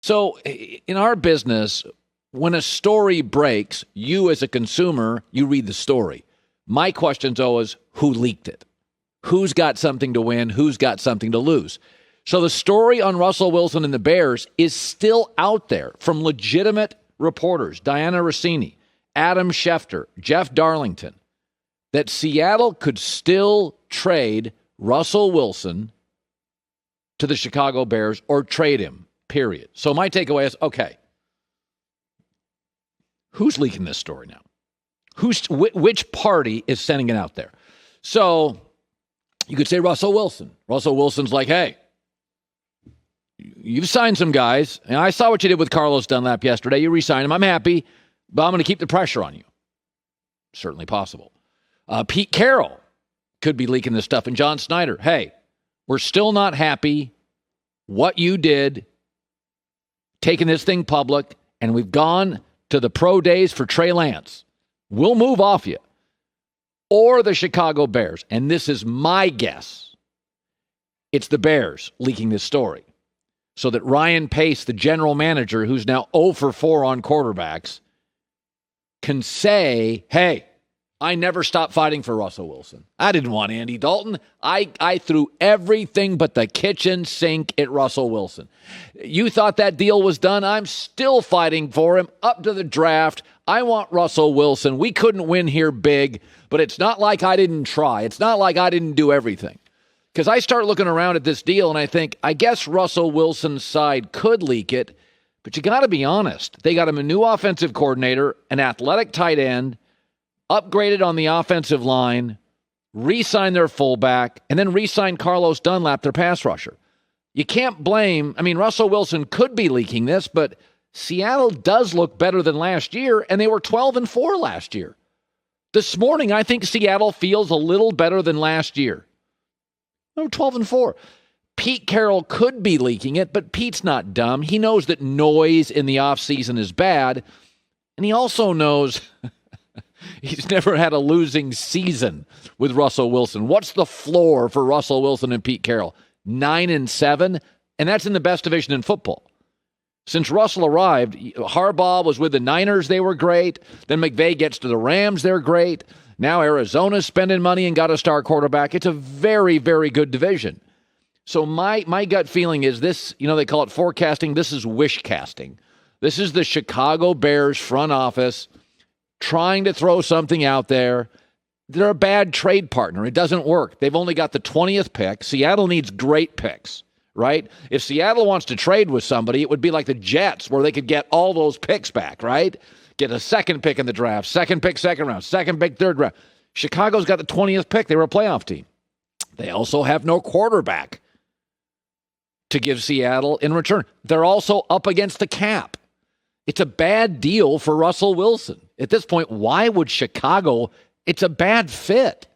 So in our business, when a story breaks, you as a consumer, you read the story. My question's always, who leaked it? Who's got something to win? Who's got something to lose? So the story on Russell Wilson and the Bears is still out there from legitimate reporters, Diana Rossini, Adam Schefter, Jeff Darlington, that Seattle could still trade Russell Wilson to the Chicago Bears or trade him, period. So my takeaway is, okay, who's leaking this story now? Which party is sending it out there? So you could say Russell Wilson. Russell Wilson's like, hey, you've signed some guys, and I saw what you did with Carlos Dunlap yesterday. You re-signed him. I'm happy, but I'm going to keep the pressure on you. Certainly possible. Pete Carroll could be leaking this stuff. And John Snyder, hey, we're still not happy what you did, taking this thing public, and we've gone to the pro days for Trey Lance. We'll move off you. Or the Chicago Bears. And this is my guess. It's the Bears leaking this story. So that Ryan Pace, the general manager, who's now 0 for 4 on quarterbacks, can say, hey, I never stopped fighting for Russell Wilson. I didn't want Andy Dalton. I threw everything but the kitchen sink at Russell Wilson. You thought that deal was done? I'm still fighting for him up to the draft. I want Russell Wilson. We couldn't win here big, but it's not like I didn't try. It's not like I didn't do everything. Because I start looking around at this deal and I think, I guess Russell Wilson's side could leak it, but you got to be honest. They got him a new offensive coordinator, an athletic tight end, upgraded on the offensive line, re-signed their fullback, and then re-signed Carlos Dunlap, their pass rusher. You can't blame, Russell Wilson could be leaking this, but Seattle does look better than last year, and they were 12-4 last year. This morning, I think Seattle feels a little better than last year. They were 12-4. Pete Carroll could be leaking it, but Pete's not dumb. He knows that noise in the offseason is bad, and he also knows he's never had a losing season with Russell Wilson. What's the floor for Russell Wilson and Pete Carroll? 9-7, and that's in the best division in football. Since Russell arrived, Harbaugh was with the Niners. They were great. Then McVay gets to the Rams. They're great. Now Arizona's spending money and got a star quarterback. It's a very, very good division. So my gut feeling is this, they call it forecasting. This is wish casting. This is the Chicago Bears front office trying to throw something out there. They're a bad trade partner. It doesn't work. They've only got the 20th pick. Seattle needs great picks, right? If Seattle wants to trade with somebody, it would be like the Jets where they could get all those picks back, right? Get a second pick in the draft, second pick, second round, second pick, third round. Chicago's got the 20th pick. They were a playoff team. They also have no quarterback to give Seattle in return. They're also up against the cap. It's a bad deal for Russell Wilson. At this point, why would Chicago? It's a bad fit.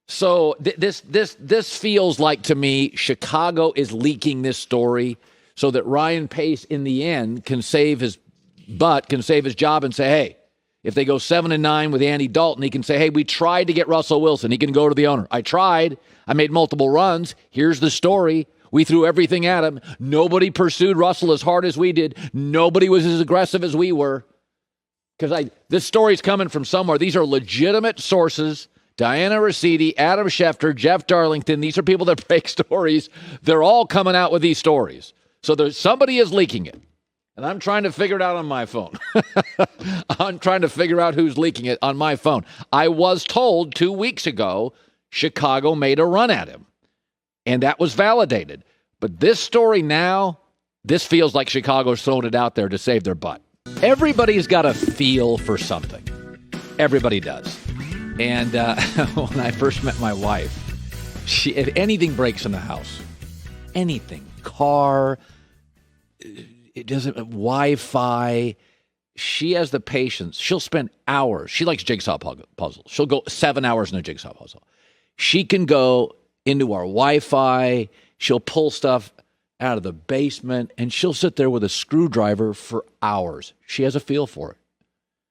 So this feels like to me Chicago is leaking this story so that Ryan Pace in the end can save his job and say, hey, if they go 7-9 with Andy Dalton, he can say, hey, we tried to get Russell Wilson. He can go to the owner. I tried. I made multiple runs. Here's the story. We threw everything at him. Nobody pursued Russell as hard as we did. Nobody was as aggressive as we were. Because this story's coming from somewhere. These are legitimate sources. Diana Rossini, Adam Schefter, Jeff Darlington. These are people that break stories. They're all coming out with these stories. So somebody is leaking it. And I'm trying to figure it out on my phone. I'm trying to figure out who's leaking it on my phone. I was told 2 weeks ago Chicago made a run at him. And that was validated. But this story now, this feels like Chicago's thrown it out there to save their butt. Everybody's got a feel for something. Everybody does. And when I first met my wife, if anything breaks in the house, anything, car, it doesn't, Wi-Fi, she has the patience. She'll spend hours. She likes jigsaw puzzles. She'll go 7 hours in a jigsaw puzzle. She can go into our Wi-Fi. She'll pull stuff out of the basement, and she'll sit there with a screwdriver for hours. She has a feel for it.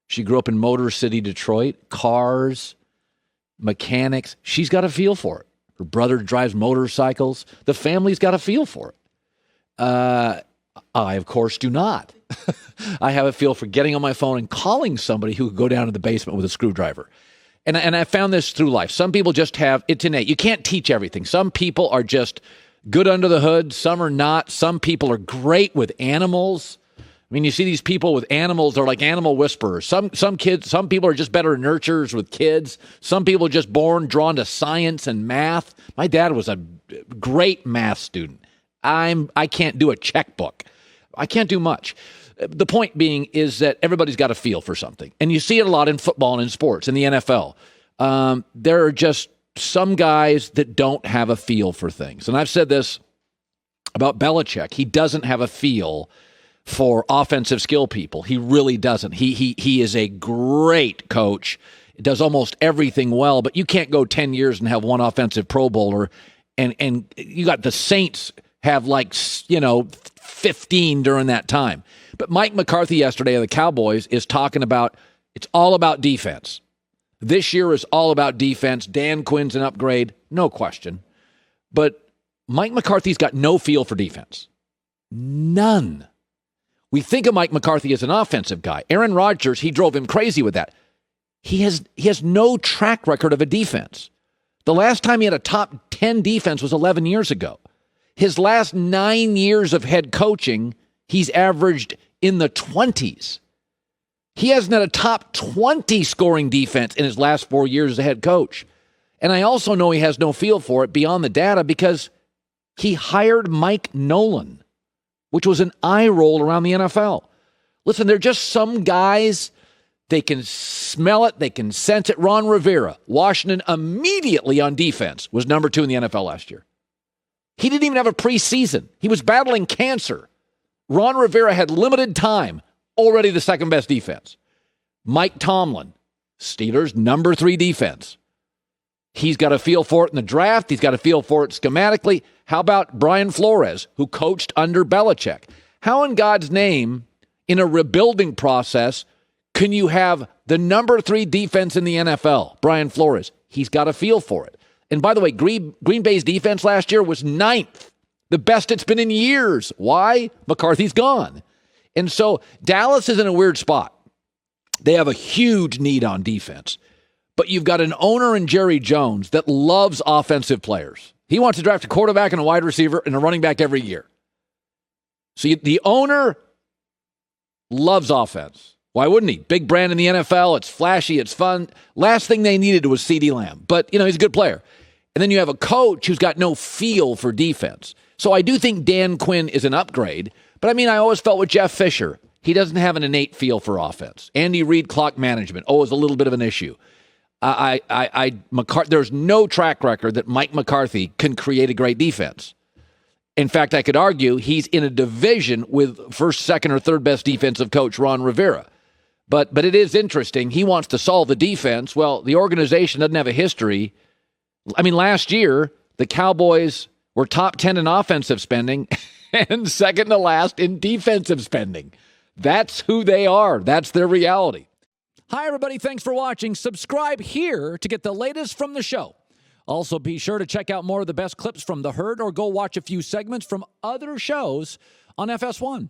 She grew up in Motor City, Detroit. Cars, mechanics. She's got a feel for it. Her brother drives motorcycles. The family's got a feel for it. I, of course, do not. I have a feel for getting on my phone and calling somebody who could go down to the basement with a screwdriver. And I found this through life. Some people just have, it's innate. You can't teach everything. Some people are just good under the hood. Some are not. Some people are great with animals. I mean, you see these people with animals, they're like animal whisperers. Some people are just better nurturers with kids. Some people are just born drawn to science and math. My dad was a great math student. I can't do a checkbook. I can't do much. The point being is that everybody's got a feel for something. And you see it a lot in football and in sports, in the NFL. There are just some guys that don't have a feel for things. And I've said this about Belichick. He doesn't have a feel for offensive skill people. He really doesn't. He is a great coach. Does almost everything well, but you can't go 10 years and have one offensive Pro Bowler. And you got the Saints have 15 during that time. But Mike McCarthy yesterday of the Cowboys is talking about it's all about defense. This year is all about defense. Dan Quinn's an upgrade, no question. But Mike McCarthy's got no feel for defense. None. We think of Mike McCarthy as an offensive guy. Aaron Rodgers, he drove him crazy with that. He has no track record of a defense. The last time he had a top 10 defense was 11 years ago. His last 9 years of head coaching, he's averaged in the 20s. He hasn't had a top 20 scoring defense in his last 4 years as a head coach. And I also know he has no feel for it beyond the data because he hired Mike Nolan, which was an eye roll around the NFL. Listen, they're just some guys, they can smell it, they can sense it. Ron Rivera, Washington immediately on defense, was number 2 in the NFL last year. He didn't even have a preseason. He was battling cancer. Ron Rivera had limited time, already the second best defense. Mike Tomlin, Steelers, number 3 defense. He's got a feel for it in the draft. He's got a feel for it schematically. How about Brian Flores, who coached under Belichick? How in God's name, in a rebuilding process, can you have the number 3 defense in the NFL, Brian Flores? He's got a feel for it. And by the way, Green Bay's defense last year was 9th, the best it's been in years. Why? McCarthy's gone. And so Dallas is in a weird spot. They have a huge need on defense. But you've got an owner in Jerry Jones that loves offensive players. He wants to draft a quarterback and a wide receiver and a running back every year. So the owner loves offense. Why wouldn't he? Big brand in the NFL. It's flashy. It's fun. Last thing they needed was CeeDee Lamb. But, he's a good player. And then you have a coach who's got no feel for defense. So I do think Dan Quinn is an upgrade. But, I always felt with Jeff Fisher, he doesn't have an innate feel for offense. Andy Reid, clock management, is a little bit of an issue. There's no track record that Mike McCarthy can create a great defense. In fact, I could argue he's in a division with first, second, or third best defensive coach Ron Rivera. But it is interesting. He wants to solve the defense. Well, the organization doesn't have a history. Last year, the Cowboys were top 10 in offensive spending and second to last in defensive spending. That's who they are. That's their reality. Hi, everybody. Thanks for watching. Subscribe here to get the latest from the show. Also, be sure to check out more of the best clips from The Herd or go watch a few segments from other shows on FS1.